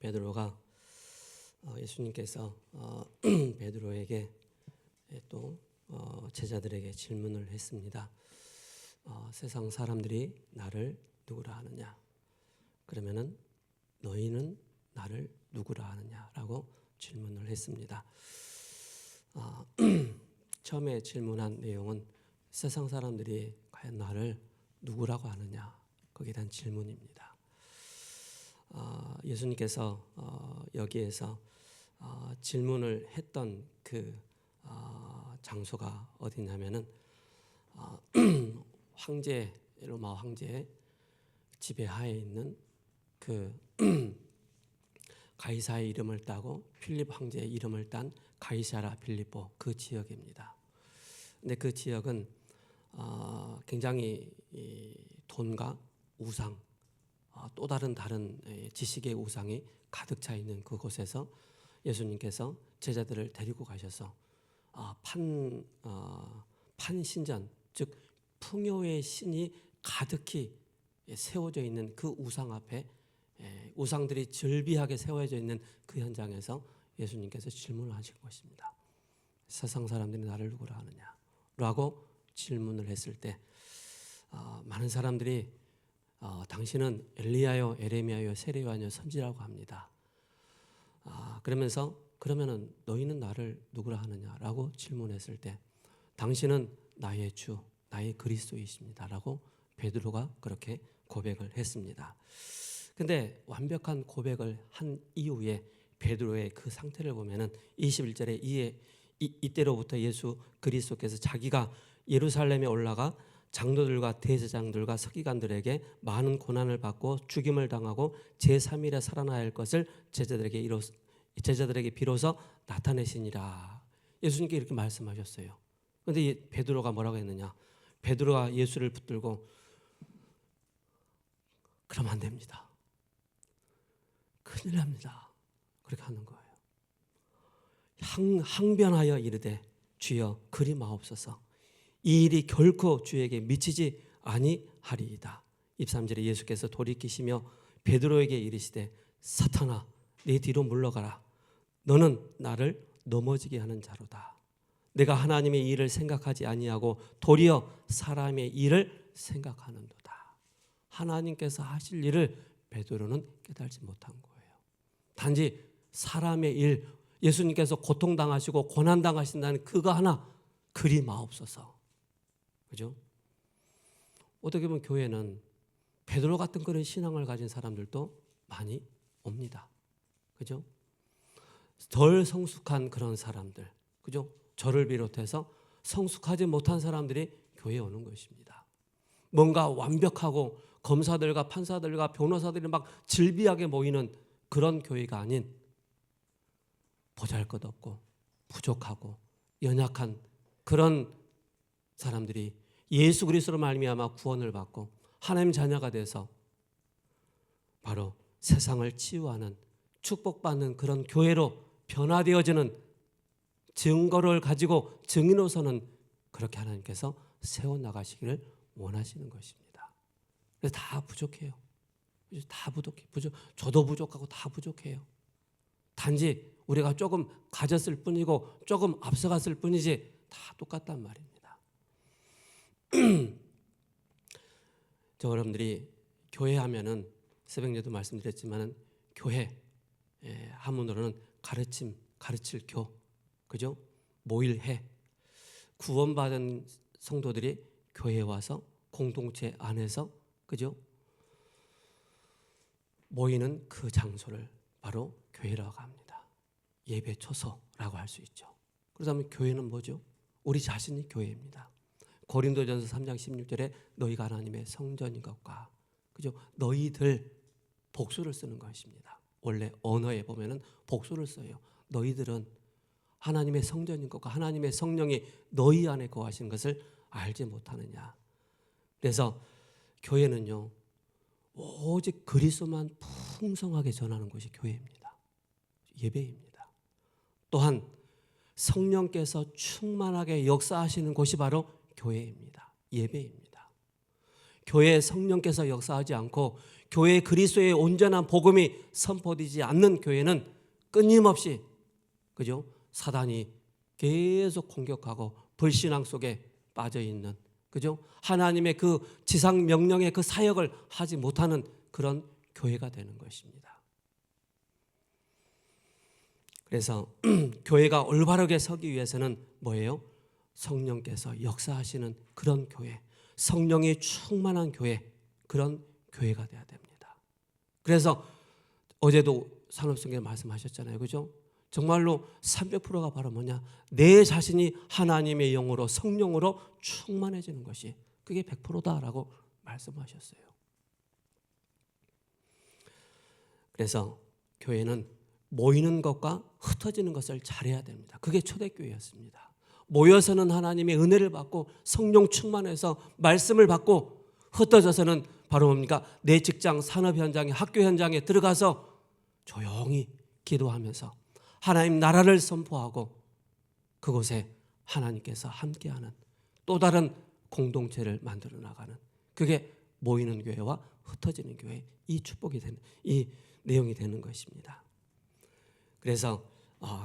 베드로가 예수님께서 베드로에게 또 제자들에게 질문을 했습니다. 세상 사람들이 나를 누구라 하느냐? 그러면은 너희는 나를 누구라 하느냐라고 질문을 했습니다. 처음에 질문한 내용은 세상 사람들이 과연 나를 누구라고 하느냐, 거기에 대한 질문입니다. 예수님께서 여기에서 질문을 했던 그 장소가 어디냐면은 황제, 로마 황제의 지배하에 있는 그 가이사의 이름을 따고 필립 황제의 이름을 딴 가이사라 필리포, 그 지역입니다. 근데 그 지역은 굉장히 돈과 우상, 또 다른 지식의 우상이 가득 차 있는 그곳에서 예수님께서 제자들을 데리고 가셔서 판신전, 즉 풍요의 신이 가득히 세워져 있는 그 우상 앞에 우상들이 절비하게 세워져 있는 그 현장에서 예수님께서 질문을 하신 것입니다. 세상 사람들이 나를 누구라 하느냐? 라고 질문을 했을 때 많은 사람들이 당신은 엘리야요, 에레미야요, 세례요한요, 선지라고 합니다. 그러면은 너희는 나를 누구라 하느냐라고 질문했을 때 당신은 나의 주, 나의 그리스도이십니다라고 베드로가 그렇게 고백을 했습니다. 근데 완벽한 고백을 한 이후에 베드로의 그 상태를 보면은 21절에 이때로부터 예수 그리스도께서 자기가 예루살렘에 올라가 장로들과 대제사장들과 서기관들에게 많은 고난을 받고 죽임을 당하고 제3일에 살아나야 할 것을 제자들에게 비로소 나타내시니라. 예수님께 이렇게 말씀하셨어요. 그런데 베드로가 뭐라고 했느냐? 베드로가 예수를 붙들고 그러면 안 됩니다. 큰일 납니다. 그렇게 하는 거예요. 항변하여 이르되 주여 그리 마옵소서. 이 일이 결코 주에게 미치지 아니하리이다. 23절에 예수께서 돌이키시며 베드로에게 이르시되 사탄아 내 뒤로 물러가라. 너는 나를 넘어지게 하는 자로다. 내가 하나님의 일을 생각하지 아니하고 도리어 사람의 일을 생각하는도다. 하나님께서 하실 일을 베드로는 깨달지 못한 거예요. 단지 사람의 일, 예수님께서 고통당하시고 고난당하신다는 그거 하나 그리 마옵소서. 그죠? 어떻게 보면 교회는 베드로 같은 그런 신앙을 가진 사람들도 많이 옵니다. 그죠? 덜 성숙한 그런 사람들, 그죠? 저를 비롯해서 성숙하지 못한 사람들이 교회에 오는 것입니다. 뭔가 완벽하고 검사들과 판사들과 변호사들이 막 질비하게 모이는 그런 교회가 아닌 보잘것없고 부족하고 연약한 그런 사람들이 예수 그리스도로 말미암아 구원을 받고 하나님 자녀가 돼서 바로 세상을 치유하는 축복받는 그런 교회로 변화되어지는 증거를 가지고 증인으로서는 그렇게 하나님께서 세워나가시기를 원하시는 것입니다. 그래서 다 부족해요. 다 부족해. 저도 부족하고 다 부족해요. 단지 우리가 조금 가졌을 뿐이고 조금 앞서갔을 뿐이지 다 똑같단 말입니다. 여러분들이 교회 하면은 새벽에도 말씀드렸지만은 교회 한문으로는 가르침, 가르칠 교, 그죠? 모일해. 구원받은 성도들이 교회에 와서 공동체 안에서, 그죠? 모이는 그 장소를 바로 교회라고 합니다. 예배 초소라고 할 수 있죠. 그렇다면 교회는 뭐죠? 우리 자신이 교회입니다. 고린도전서 3장 16절에 너희가 하나님의 성전인 것과, 그죠? 너희들 복수를 쓰는 것입니다. 원래 언어에 보면은 복수를 써요. 너희들은 하나님의 성전인 것과 하나님의 성령이 너희 안에 거하시는 것을 알지 못하느냐. 그래서 교회는요, 오직 그리스도만 풍성하게 전하는 것이 교회입니다. 예배입니다. 또한 성령께서 충만하게 역사하시는 곳이 바로 교회입니다. 예배입니다. 교회 성령께서 역사하지 않고 교회 그리스도의 온전한 복음이 선포되지 않는 교회는 끊임없이 그죠? 사단이 계속 공격하고 불신앙 속에 빠져 있는 그죠? 하나님의 그 지상 명령의 그 사역을 하지 못하는 그런 교회가 되는 것입니다. 그래서 교회가 올바르게 서기 위해서는 뭐예요? 성령께서 역사하시는 그런 교회, 성령이 충만한 교회, 그런 교회가 돼야 됩니다. 그래서 어제도 산업성에 말씀하셨잖아요. 그죠? 정말로 300%가 바로 뭐냐? 내 자신이 하나님의 영으로 성령으로 충만해지는 것이 그게 100%다라고 말씀하셨어요. 그래서 교회는 모이는 것과 흩어지는 것을 잘해야 됩니다. 그게 초대교회였습니다. 모여서는 하나님의 은혜를 받고 성령 충만해서 말씀을 받고 흩어져서는 바로 뭡니까? 내 직장, 산업 현장에, 학교 현장에 들어가서 조용히 기도하면서 하나님 나라를 선포하고 그곳에 하나님께서 함께하는 또 다른 공동체를 만들어 나가는 그게 모이는 교회와 흩어지는 교회 이 축복이 되는 이 내용이 되는 것입니다. 그래서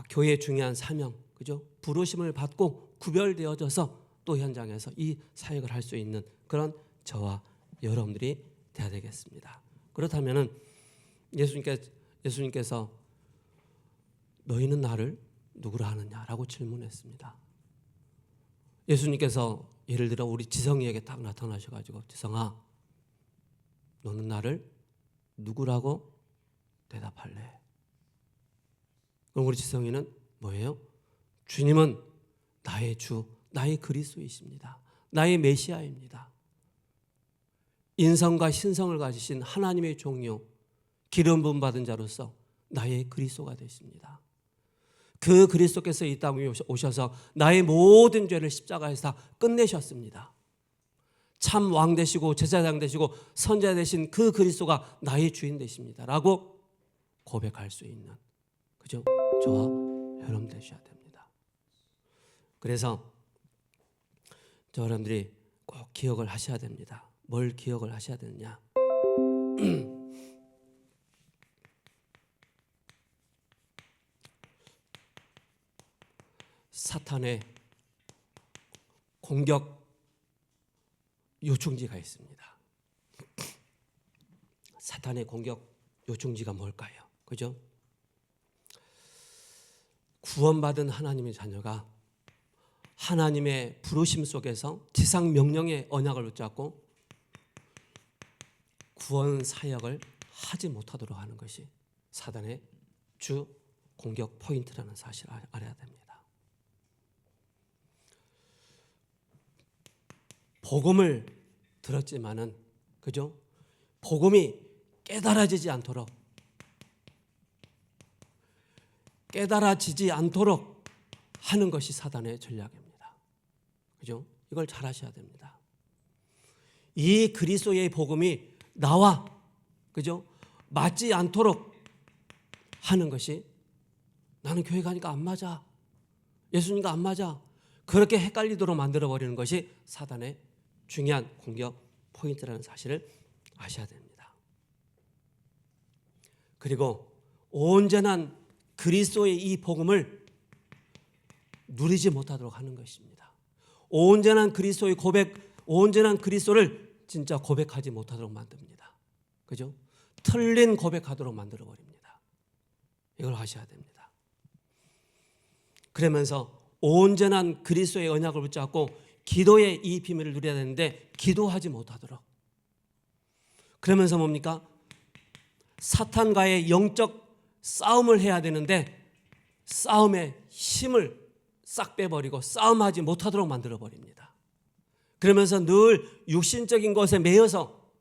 교회의 중요한 사명, 그죠? 부르심을 받고 구별되어져서 또 현장에서 이 사역을 할 수 있는 그런 저와 여러분들이 돼야 되겠습니다. 그렇다면은 예수님께서 너희는 나를 누구라 하느냐라고 질문했습니다. 예수님께서 예를 들어 우리 지성이에게 딱 나타나셔가지고 지성아, 너는 나를 누구라고 대답할래? 그럼 우리 지성이는 뭐예요? 주님은 나의 주, 나의 그리스도이십니다. 나의 메시아입니다. 인성과 신성을 가지신 하나님의 종료, 기름 부음 받은 자로서 나의 그리스도가 되십니다. 그 그리스도께서 이 땅에 오셔서 나의 모든 죄를 십자가에서 다 끝내셨습니다. 참 왕 되시고 제사장 되시고 선지자 되신 그 그리스도가 나의 주인 되십니다 라고 고백할 수 있는 그죠? 저와 여러분 되셔야 됩니다. 그래서 저 여러분들이 꼭 기억을 하셔야 됩니다. 뭘 기억을 하셔야 되느냐? 사탄의 공격 요충지가 있습니다. 사탄의 공격 요충지가 뭘까요? 그죠? 구원받은 하나님의 자녀가 하나님의 부르심 속에서 지상 명령의 언약을 붙잡고 구원 사역을 하지 못하도록 하는 것이 사단의 주 공격 포인트라는 사실을 알아야 됩니다. 복음을 들었지만은 그죠? 복음이 깨달아지지 않도록 하는 것이 사단의 전략입니다. 그죠? 이걸 잘 하셔야 됩니다. 이 그리스도의 복음이 나와 그죠? 맞지 않도록 하는 것이 나는 교회 가니까 안 맞아. 예수님과 안 맞아. 그렇게 헷갈리도록 만들어 버리는 것이 사단의 중요한 공격 포인트라는 사실을 아셔야 됩니다. 그리고 온전한 그리스도의 이 복음을 누리지 못하도록 하는 것입니다. 온전한 그리스도의 고백, 온전한 그리스도를 진짜 고백하지 못하도록 만듭니다. 그죠? 틀린 고백하도록 만들어 버립니다. 이걸 하셔야 됩니다. 그러면서 온전한 그리스도의 언약을 붙잡고 기도의 이 비밀을 누려야 되는데 기도하지 못하도록. 그러면서 뭡니까? 사탄과의 영적 싸움을 해야 되는데 싸움의 힘을 싹 빼버리고 싸움하지 못하도록 만들어 버립니다. 그러면서 늘 육신적인 것에 매여서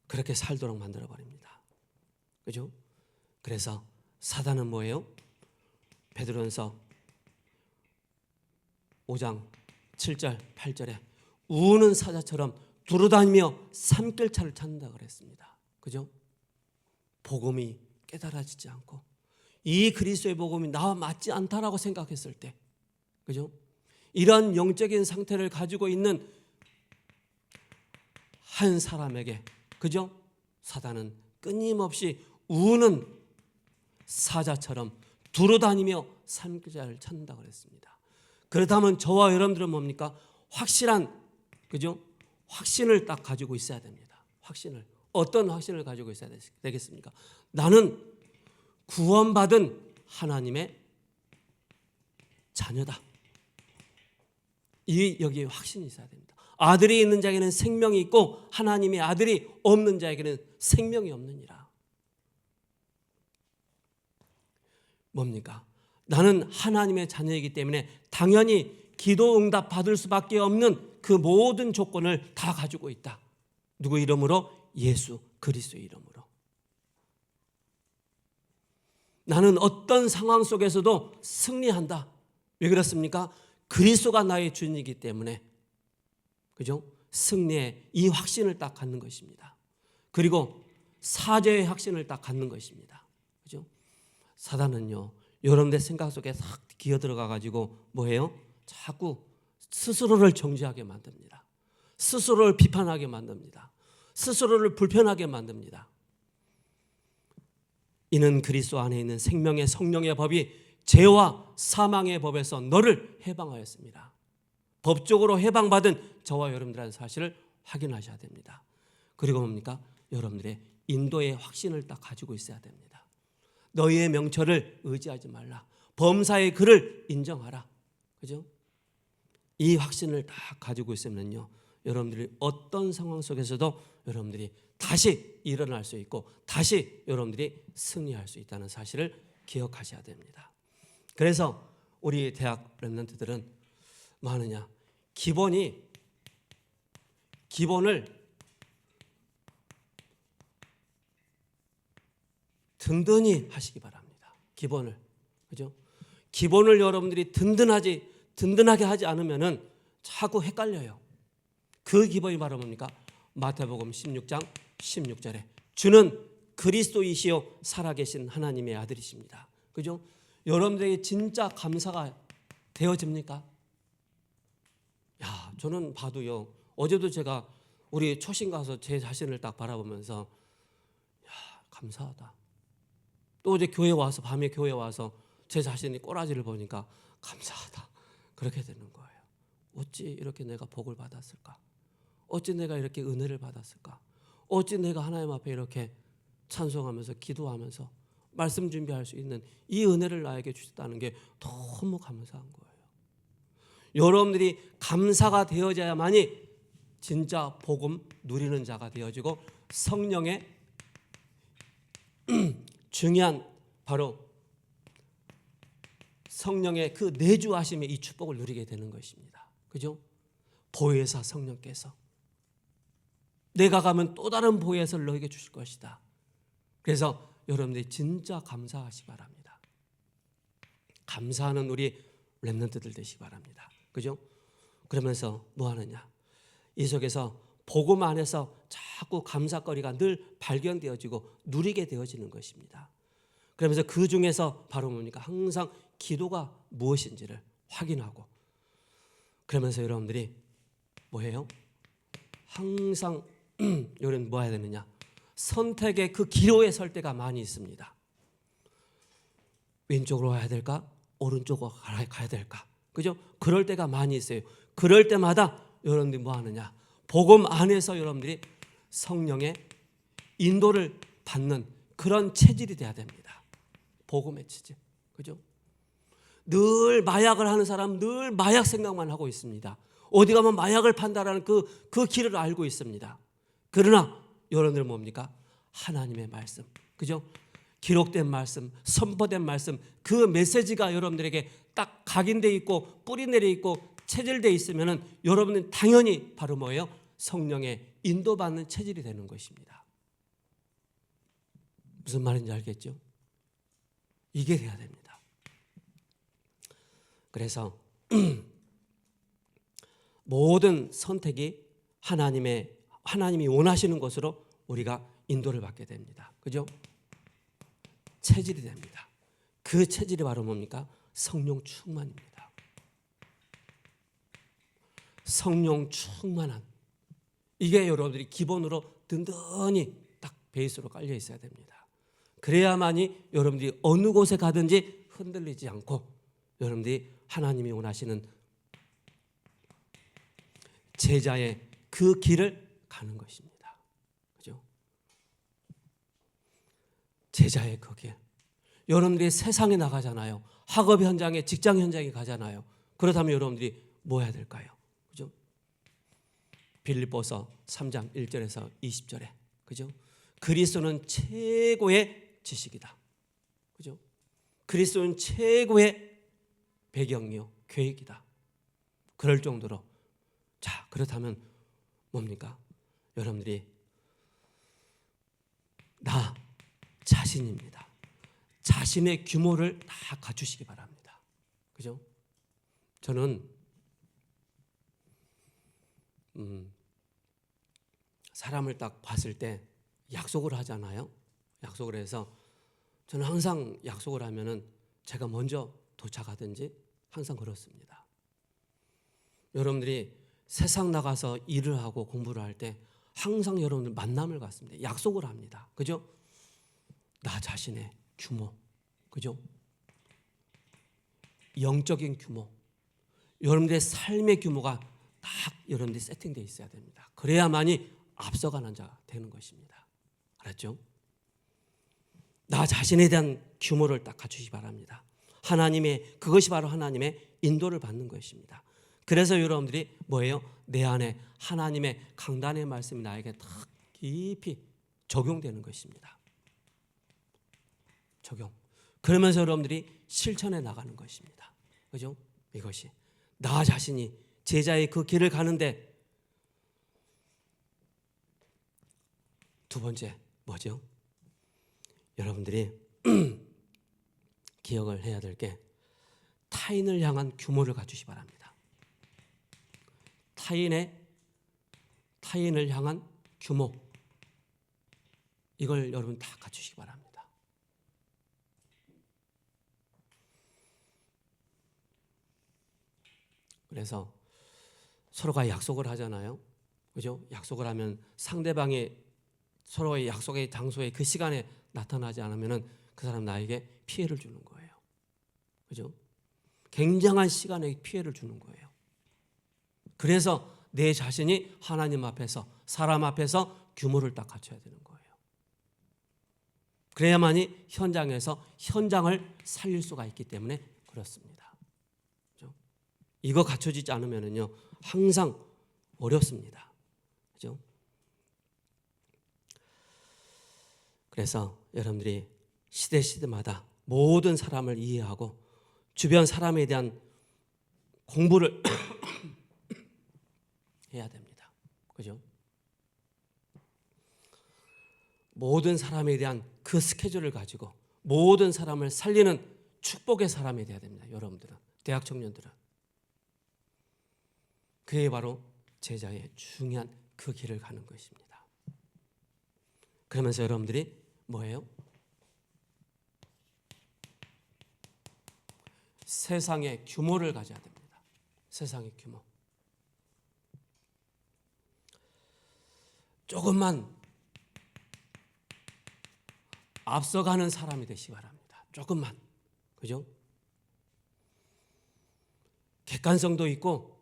그렇게 살도록 만들어 버립니다. 그죠? 그래서 사단은 뭐예요? 베드로전서 5장 7절 8절에 우는 사자처럼 두루다니며 산길차를 찾는다 그랬습니다. 그죠? 복음이 깨달아지지 않고 이 그리스도의 복음이 나와 맞지 않다라고 생각했을 때, 그죠? 이런 영적인 상태를 가지고 있는 한 사람에게, 그죠? 사단은 끊임없이 우는 사자처럼 두루다니며 살인자를 찾는다고 그랬습니다. 그렇다면 저와 여러분들은 뭡니까? 확실한, 그죠? 확신을 딱 가지고 있어야 됩니다. 확신을. 어떤 확신을 가지고 있어야 되겠습니까? 나는 구원받은 하나님의 자녀다. 여기에 확신이 있어야 됩니다. 아들이 있는 자에게는 생명이 있고 하나님의 아들이 없는 자에게는 생명이 없느니라. 뭡니까? 나는 하나님의 자녀이기 때문에 당연히 기도 응답 받을 수밖에 없는 그 모든 조건을 다 가지고 있다. 누구 이름으로? 예수 그리스도의 이름으로. 나는 어떤 상황 속에서도 승리한다. 왜 그렇습니까? 그리스도가 나의 주인이기 때문에, 그죠? 승리의 이 확신을 딱 갖는 것입니다. 그리고 사죄의 확신을 딱 갖는 것입니다. 그죠? 사단은요, 여러분들 생각 속에 싹 기어 들어가 가지고 뭐해요? 자꾸 스스로를 정죄하게 만듭니다. 스스로를 비판하게 만듭니다. 스스로를 불편하게 만듭니다. 이는 그리스도 안에 있는 생명의 성령의 법이 죄와 사망의 법에서 너를 해방하였습니다. 법적으로 해방받은 저와 여러분들의 사실을 확인하셔야 됩니다. 그리고 뭡니까? 여러분들의 인도의 확신을 딱 가지고 있어야 됩니다. 너희의 명철을 의지하지 말라. 범사의 그를 인정하라. 그죠? 이 확신을 다 가지고 있으면요, 여러분들이 어떤 상황 속에서도 여러분들이 다시 일어날 수 있고 다시 여러분들이 승리할 수 있다는 사실을 기억하셔야 됩니다. 그래서 우리 대학 렘넌트들은 뭐 하느냐? 기본을 든든히 하시기 바랍니다. 기본을. 그죠? 기본을 여러분들이 든든하게 하지 않으면은 자꾸 헷갈려요. 그 기본이 바로 뭡니까? 마태복음 16장 16절에 주는 그리스도이시요 살아계신 하나님의 아들이십니다. 그죠? 여러분들에게 진짜 감사가 되어집니까? 야, 저는 봐도요. 어제도 제가 우리 초신 가서 제 자신을 딱 바라보면서 야, 감사하다. 또 어제 교회 와서 밤에 교회 와서 제 자신이 꼬라지를 보니까 감사하다. 그렇게 되는 거예요. 어찌 이렇게 내가 복을 받았을까? 어찌 내가 이렇게 은혜를 받았을까? 어찌 내가 하나님 앞에 이렇게 찬송하면서 기도하면서 말씀 준비할 수 있는 이 은혜를 나에게 주셨다는 게 너무 감사한 거예요. 여러분들이 감사가 되어져야만이 진짜 복음 누리는 자가 되어지고 성령의 중요한 바로 성령의 그 내주하심의 이 축복을 누리게 되는 것입니다. 그죠? 보혜사 성령께서 내가 가면 또 다른 보혜사를 너에게 주실 것이다. 그래서 여러분들이 진짜 감사하시기 바랍니다. 감사하는 우리 렘넌트들 되시기 바랍니다. 그죠? 그러면서 뭐 하느냐? 이 속에서 복음 안에서 자꾸 감사거리가 늘 발견되어지고 누리게 되어지는 것입니다. 그러면서 그 중에서 바로 뭡니까? 항상 기도가 무엇인지를 확인하고 그러면서 여러분들이 뭐해요? 항상 여러분 뭐 해야 되느냐? 선택의 그 기로에 설 때가 많이 있습니다. 왼쪽으로 가야 될까? 오른쪽으로 가야 될까? 그죠? 그럴 때가 많이 있어요. 그럴 때마다 여러분들이 뭐 하느냐? 복음 안에서 여러분들이 성령의 인도를 받는 그런 체질이 돼야 됩니다. 복음의 체질. 그죠? 늘 마약을 하는 사람 늘 마약 생각만 하고 있습니다. 어디 가면 마약을 판다라는 그 길을 알고 있습니다. 그러나 여러분들은 뭡니까? 하나님의 말씀. 그죠? 기록된 말씀, 선포된 말씀, 그 메시지가 여러분들에게 딱 각인되어 있고 뿌리 내려 있고 체질되어 있으면 여러분은 당연히 바로 뭐예요? 성령의 인도받는 체질이 되는 것입니다. 무슨 말인지 알겠죠? 이게 돼야 됩니다. 그래서 모든 선택이 하나님이 원하시는 것으로 우리가 인도를 받게 됩니다. 그죠? 체질이 됩니다. 그 체질이 바로 뭡니까? 성령 충만입니다. 성령 충만한 이게 여러분들이 기본으로 든든히 딱 베이스로 깔려 있어야 됩니다. 그래야만이 여러분들이 어느 곳에 가든지 흔들리지 않고 여러분들이 하나님이 원하시는 제자의 그 길을 가는 것입니다. 그죠? 제자의 그 길. 여러분들이 세상에 나가잖아요. 학업 현장에, 직장 현장에 가잖아요. 그렇다면 여러분들이 뭐 해야 될까요? 그죠? 빌립보서 3장 1절에서 20절에 그죠? 그리스도는 최고의 지식이다. 그죠? 그리스도는 최고의 배경이요, 계획이다. 그럴 정도로. 자, 그렇다면 뭡니까? 여러분들이 나 자신입니다. 자신의 규모를 다 갖추시기 바랍니다. 그죠? 저는 사람을 딱 봤을 때 약속을 하잖아요. 약속을 해서 저는 항상 약속을 하면은 제가 먼저 도착하든지 항상 그렇습니다. 여러분들이 세상 나가서 일을 하고 공부를 할 때 항상 여러분들 만남을 갖습니다. 약속을 합니다. 그죠? 나 자신의 규모, 그죠? 영적인 규모, 여러분들의 삶의 규모가 딱 여러분들이 세팅되어 있어야 됩니다. 그래야만이 앞서가는 자가 되는 것입니다. 알았죠? 나 자신에 대한 규모를 딱 갖추시기 바랍니다. 그것이 바로 하나님의 인도를 받는 것입니다. 그래서 여러분들이 뭐예요? 내 안에 하나님의 강단의 말씀이 나에게 딱 깊이 적용되는 것입니다. 적용. 그러면서 여러분들이 실천해 나가는 것입니다. 그죠? 이것이 나 자신이 제자의 그 길을 가는데 두 번째 뭐죠? 여러분들이 기억을 해야 될 게 타인을 향한 규모를 갖추시기 바랍니다. 타인을 향한 규모, 이걸 여러분 다 갖추시기 바랍니다. 그래서 서로가 약속을 하잖아요. 그죠? 약속을 하면 상대방이 서로의 약속의 장소에 그 시간에 나타나지 않으면 그 사람 나에게 피해를 주는 거예요. 그죠? 굉장한 시간에 피해를 주는 거예요. 그래서 내 자신이 하나님 앞에서, 사람 앞에서 규모를 딱 갖춰야 되는 거예요. 그래야만이 현장에서 현장을 살릴 수가 있기 때문에 그렇습니다. 그죠? 이거 갖춰지지 않으면요 항상 어렵습니다. 그죠? 그래서 여러분들이 시대마다 모든 사람을 이해하고 주변 사람에 대한 공부를 해야 됩니다. 그죠? 모든 사람에 대한 그 스케줄을 가지고 모든 사람을 살리는 축복의 사람이 되어야 됩니다. 여러분들은, 대학 청년들은. 그게 바로 제자의 중요한 그 길을 가는 것입니다. 그러면서 여러분들이 뭐예요? 세상의 규모를 가져야 됩니다. 세상의 규모. 조금만 앞서가는 사람이 되시기 바랍니다. 조금만. 그죠? 객관성도 있고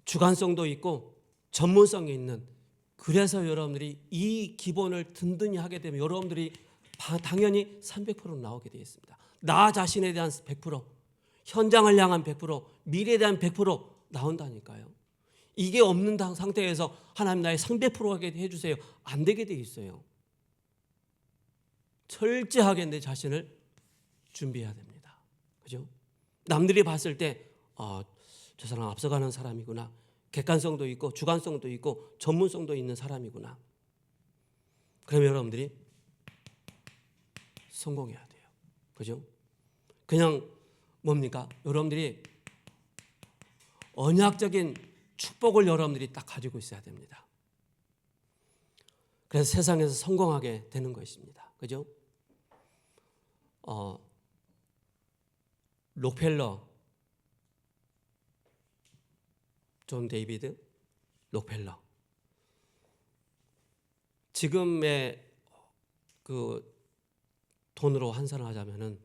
주관성도 있고 전문성이 있는, 그래서 여러분들이 이 기본을 든든히 하게 되면 여러분들이 당연히 300% 나오게 되어 있습니다. 나 자신에 대한 100%, 현장을 향한 100%, 미래에 대한 100% 나온다니까요. 이게 없는 상태에서 하나님 나의 300% 하게 해주세요. 안 되게 돼 있어요. 철저하게 내 자신을 준비해야 됩니다. 그죠? 남들이 봤을 때 저 사람 앞서가는 사람이구나. 객관성도 있고 주관성도 있고 전문성도 있는 사람이구나. 그러면 여러분들이 성공해야 돼요. 그죠? 그냥 뭡니까? 여러분들이 언약적인 축복을 여러분들이 딱 가지고 있어야 됩니다. 그래서 세상에서 성공하게 되는 것입니다. 그죠? 록펠러, 존 데이비드 록펠러, 지금의 그 돈으로 환산하자면은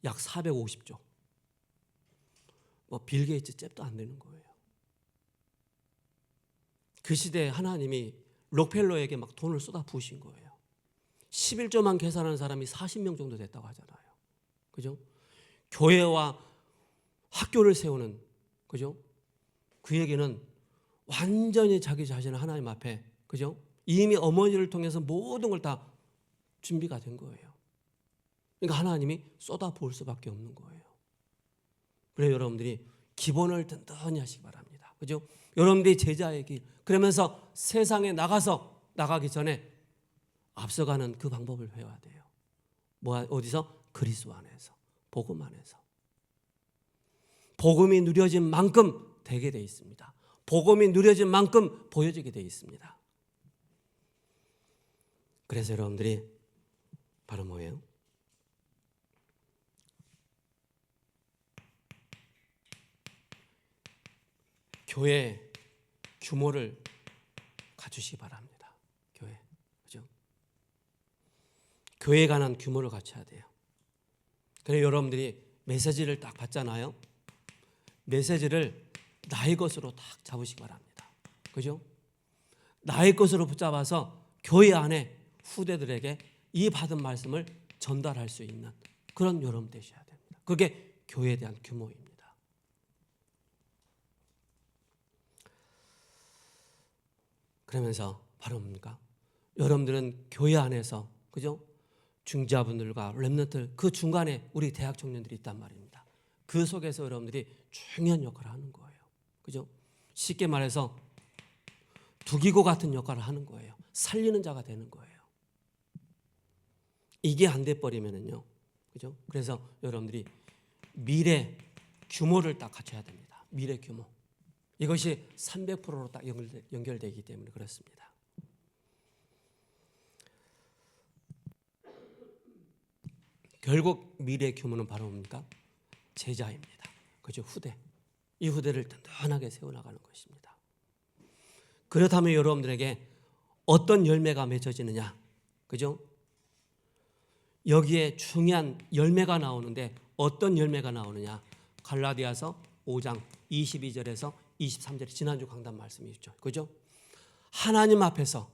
약 450조. 뭐 빌 게이츠 잽도 안 되는 거예요. 그 시대에 하나님이 록펠러에게 막 돈을 쏟아 부으신 거예요. 11조만 계산하는 사람이 40명 정도 됐다고 하잖아요. 그죠? 교회와 학교를 세우는, 그죠? 그에게는 완전히 자기 자신을 하나님 앞에, 그죠? 이미 어머니를 통해서 모든 걸 다 준비가 된 거예요. 그러니까 하나님이 쏟아 부을 수밖에 없는 거예요. 그래서 여러분들이 기본을 든든히 하시기 바랍니다. 그죠? 여러분들이 제자의 길, 그러면서 세상에 나가기 전에 앞서가는 그 방법을 배워야 돼요. 어디서? 그리스도 안에서, 복음 안에서. 복음이 누려진 만큼 되게 돼 있습니다. 복음이 누려진 만큼 보여지게 돼 있습니다. 그래서 여러분들이 바로 뭐예요? 교회 규모를 갖추시기 바랍니다. 교회, 그죠? 교회에 관한 규모를 갖춰야 돼요. 그래서 여러분들이 메시지를 딱 받잖아요. 메시지를 나의 것으로 딱 잡으시기 바랍니다. 그죠? 나의 것으로 붙잡아서 교회 안에 후대들에게 이 받은 말씀을 전달할 수 있는 그런 여러분 되셔야 됩니다. 그게 교회에 대한 규모입니다. 그러면서 바로 뭡니까? 여러분들은 교회 안에서, 그죠? 중자분들과 렘넌트, 그 중간에 우리 대학 청년들이 있단 말입니다. 그 속에서 여러분들이 중요한 역할을 하는 거예요. 그죠? 쉽게 말해서 두기고 같은 역할을 하는 거예요. 살리는 자가 되는 거예요. 이게 안 돼 버리면은요. 그죠? 그래서 여러분들이 미래 규모를 딱 갖춰야 됩니다. 미래 규모. 이것이 300%로 딱 연결되기 때문에 그렇습니다. 결국 미래 규모는 바로 뭡니까? 제자입니다. 그죠? 후대. 이 후대를 든든하게 세워나가는 것입니다. 그렇다면 여러분들에게 어떤 열매가 맺어지느냐? 그죠? 여기에 중요한 열매가 나오는데 어떤 열매가 나오느냐? 갈라디아서 5장 22절에서 23절에 지난주 강단 말씀이 있죠. 그죠? 하나님 앞에서,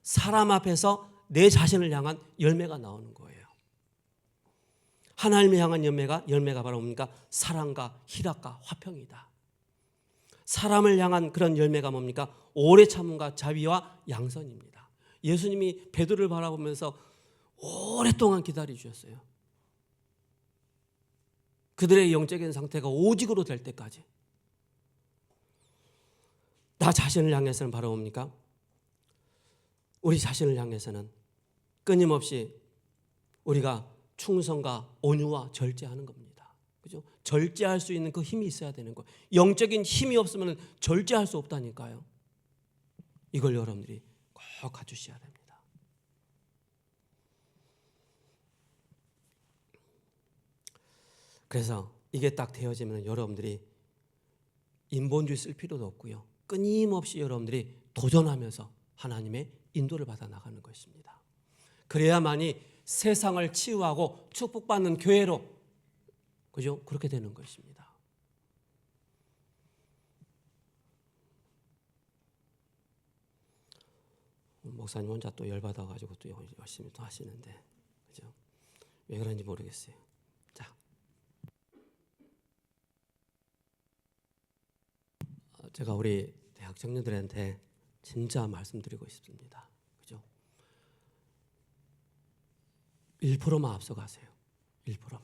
사람 앞에서 내 자신을 향한 열매가 나오는 거예요. 하나님을 향한 열매가 바로 뭡니까? 사랑과 희락과 화평이다. 사람을 향한 그런 열매가 뭡니까? 오래 참음과 자비와 양선입니다. 예수님이 베드로를 바라보면서 오랫동안 기다리셨어요. 그들의 영적인 상태가 오직으로 될 때까지. 나 자신을 향해서는 바로 뭡니까? 우리 자신을 향해서는 끊임없이 우리가 충성과 온유와 절제하는 겁니다. 그죠? 절제할 수 있는 그 힘이 있어야 되는 거예요. 영적인 힘이 없으면 절제할 수 없다니까요. 이걸 여러분들이 꼭 갖추셔야 됩니다. 그래서 이게 딱 되어지면 여러분들이 인본주의 쓸 필요도 없고요. 끊임없이 여러분들이 도전하면서 하나님의 인도를 받아 나가는 것입니다. 그래야만이 세상을 치유하고 축복받는 교회로, 그죠? 그렇게 되는 것입니다. 목사님 혼자 또 열받아가지고 또 열심히 또 하시는데, 그죠? 왜 그런지 모르겠어요. 자, 제가 우리 대학 청년들한테 진짜 말씀드리고 싶습니다. 그죠? 1%만 앞서가세요. 1%만.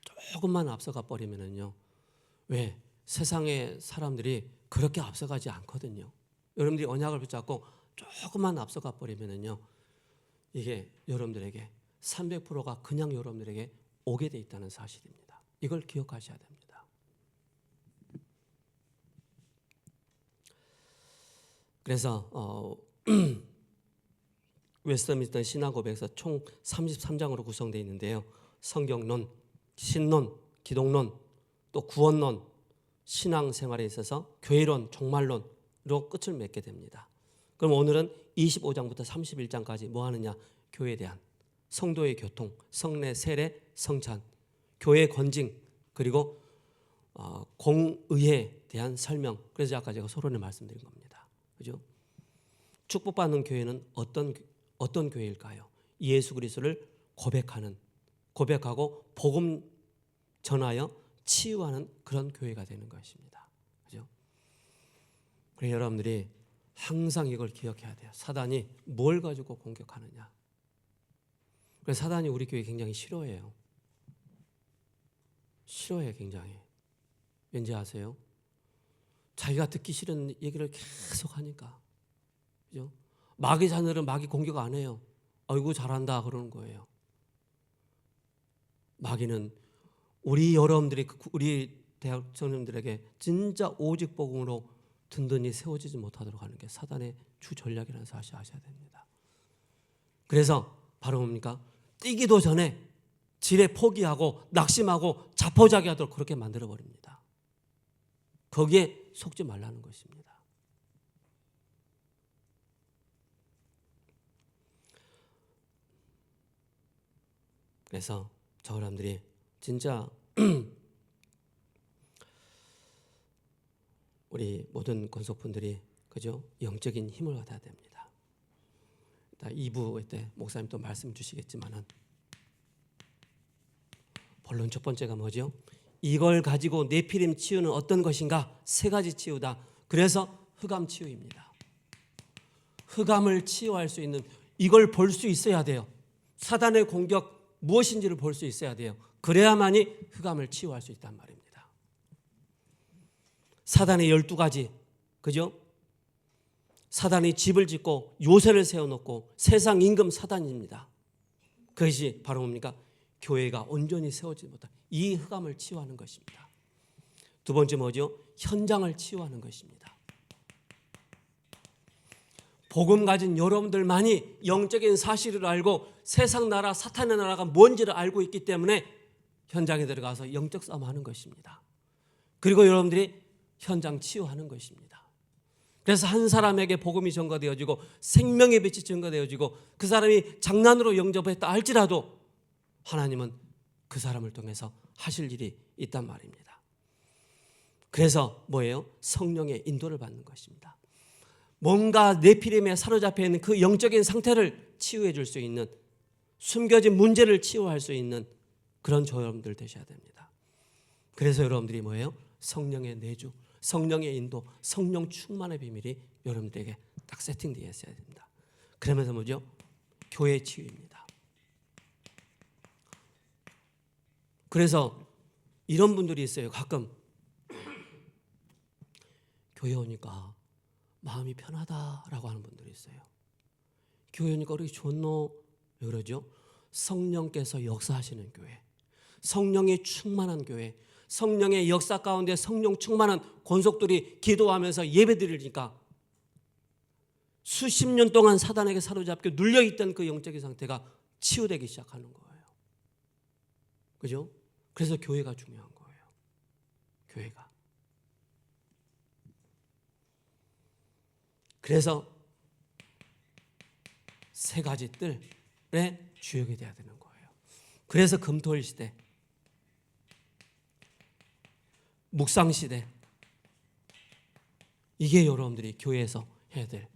조금만 앞서가 버리면은요. 왜? 세상의 사람들이 그렇게 앞서가지 않거든요. 여러분들이 언약을 붙잡고 조금만 앞서가 버리면은요. 이게 여러분들에게 300%가 그냥 여러분들에게 오게 돼 있다는 사실입니다. 이걸 기억하셔야 됩니다. 그래서 웨스트민스터 신학고백에서 총 33장으로 구성되어 있는데요. 성경론, 신론, 기독론, 또 구원론, 신앙생활에 있어서 교회론, 종말론으로 끝을 맺게 됩니다. 그럼 오늘은 25장부터 31장까지 뭐 하느냐? 교회에 대한 성도의 교통, 성례, 세례, 성찬, 교회 건징, 그리고 공의에 대한 설명. 그래서 아까 제가 서론에 말씀드린 겁니다. 그죠? 축복받는 교회는 어떤 교회일까요? 예수 그리스도를 고백하고 복음 전하여 치유하는 그런 교회가 되는 것입니다. 그죠? 그래서 여러분들이 항상 이걸 기억해야 돼요. 사단이 뭘 가지고 공격하느냐. 그래서 사단이 우리 교회 굉장히 싫어해요. 싫어해요, 굉장히. 왠지 아세요? 자기가 듣기 싫은 얘기를 계속 하니까. 그죠? 마귀 자녀들은 마귀 공격 안 해요. 아이고 잘한다 그러는 거예요. 마귀는 우리 대학 청년들에게 진짜 오직 복음으로 든든히 세워지지 못하도록 하는 게 사단의 주 전략이라는 사실 아셔야 됩니다. 그래서 바로 뭡니까? 뛰기도 전에 지레 포기하고 낙심하고 자포자기하도록 그렇게 만들어버립니다. 거기에 속지 말라는 것입니다. 그래서 저 사람들이 진짜 우리 모든 권속분들이 그죠? 영적인 힘을 얻어야 됩니다. 2부 때 목사님 또 말씀 주시겠지만은 본론 첫 번째가 뭐죠? 이걸 가지고 네피림 치유는 어떤 것인가? 3가지 치유다. 그래서 흑암 치유입니다. 흑암을 치유할 수 있는 이걸 볼 수 있어야 돼요. 사단의 공격 무엇인지를 볼 수 있어야 돼요. 그래야만이 흑암을 치유할 수 있단 말입니다. 사단의 12가지, 그죠? 사단이 집을 짓고 요새를 세워놓고 세상 임금 사단입니다. 그것이 바로 뭡니까? 교회가 온전히 세워지지 못한 이 흑암을 치유하는 것입니다. 두 번째 뭐죠? 현장을 치유하는 것입니다. 복음 가진 여러분들만이 영적인 사실을 알고 세상 나라 사탄의 나라가 뭔지를 알고 있기 때문에 현장에 들어가서 영적 싸움하는 것입니다. 그리고 여러분들이 현장 치유하는 것입니다. 그래서 한 사람에게 복음이 전가되어지고 생명의 빛이 전가되어지고 그 사람이 장난으로 영접했다 할지라도 하나님은 그 사람을 통해서 하실 일이 있단 말입니다. 그래서 뭐예요? 성령의 인도를 받는 것입니다. 뭔가 네피림에 사로잡혀 있는 그 영적인 상태를 치유해 줄 수 있는, 숨겨진 문제를 치유할 수 있는 그런 저 여러분들 되셔야 됩니다. 그래서 여러분들이 뭐예요? 성령의 내주, 성령의 인도, 성령 충만의 비밀이 여러분들에게 딱 세팅되어 있어야 됩니다. 그러면서 뭐죠? 교회 치유입니다. 그래서 이런 분들이 있어요. 가끔 교회 오니까 마음이 편하다라고 하는 분들이 있어요. 교회 오니까 우리 좋노? 왜 그러죠? 성령께서 역사하시는 교회, 성령이 충만한 교회, 성령의 역사 가운데 성령 충만한 권속들이 기도하면서 예배드리니까 수십 년 동안 사단에게 사로잡혀 눌려있던 그 영적인 상태가 치유되기 시작하는 거예요. 그죠? 그래서 교회가 중요한 거예요. 교회가. 그래서 3가지 뜰의 주역이 되어야 되는 거예요. 그래서 금토일 시대, 묵상 시대, 이게 여러분들이 교회에서 해야 될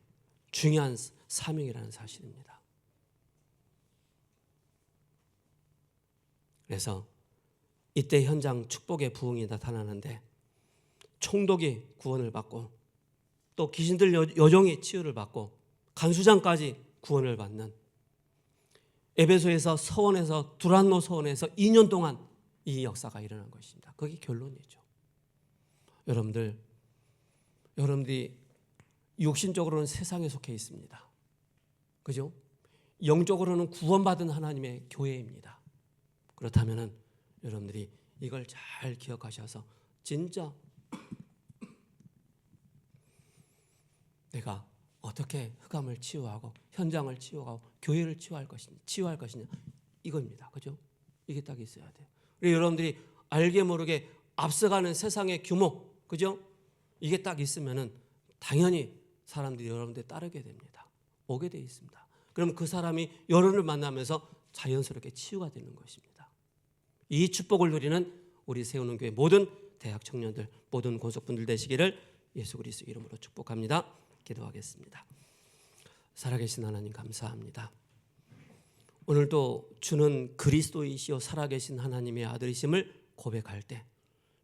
중요한 사명이라는 사실입니다. 그래서 이때 현장 축복의 부흥이 나타나는데 총독이 구원을 받고 또 귀신들 여종이 치유를 받고 간수장까지 구원을 받는, 에베소에서 서원에서 두란노 서원에서 2년 동안 이 역사가 일어난 것입니다. 그게 결론이죠. 여러분들이 육신적으로는 세상에 속해 있습니다. 그죠? 영적으로는 구원받은 하나님의 교회입니다. 그렇다면 여러분들이 이걸 잘 기억하셔서 진짜 내가 어떻게 흑암을 치유하고 현장을 치유하고 교회를 치유할 것이냐 이겁니다. 그죠? 이게 딱 있어야 돼요. 그리고 여러분들이 알게 모르게 앞서가는 세상의 규모, 그죠? 이게 딱 있으면은 당연히 사람들이 여러분들 따르게 됩니다. 오게 되어 있습니다. 그럼 그 사람이 여러분을 만나면서 자연스럽게 치유가 되는 것입니다. 이 축복을 누리는 우리 세우는 교회 모든 대학 청년들, 모든 권속분들 되시기를 예수 그리스도 이름으로 축복합니다. 기도하겠습니다. 살아계신 하나님 감사합니다. 오늘도 주는 그리스도이시요 살아계신 하나님의 아들이심을 고백할 때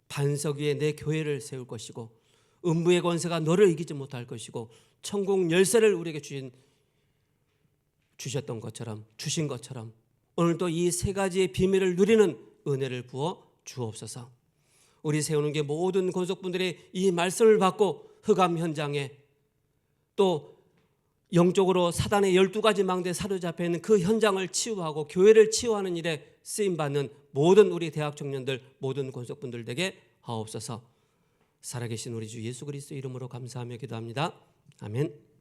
반석 위에 내 교회를 세울 것이고 음부의 권세가 너를 이기지 못할 것이고 천국 열쇠를 우리에게 주셨던 것처럼 주신 것처럼 오늘도 이 세 가지의 비밀을 누리는 은혜를 부어 주옵소서. 우리 세우는 게 모든 권속분들의 이 말씀을 받고 흑암 현장에 또 영적으로 사단의 12가지 망대에 사로잡혀 있는 그 현장을 치유하고 교회를 치유하는 일에 쓰임받는 모든 우리 대학 청년들, 모든 권속분들 되게 하옵소서. 살아계신 우리 주 예수 그리스도 이름으로 감사하며 기도합니다. 아멘.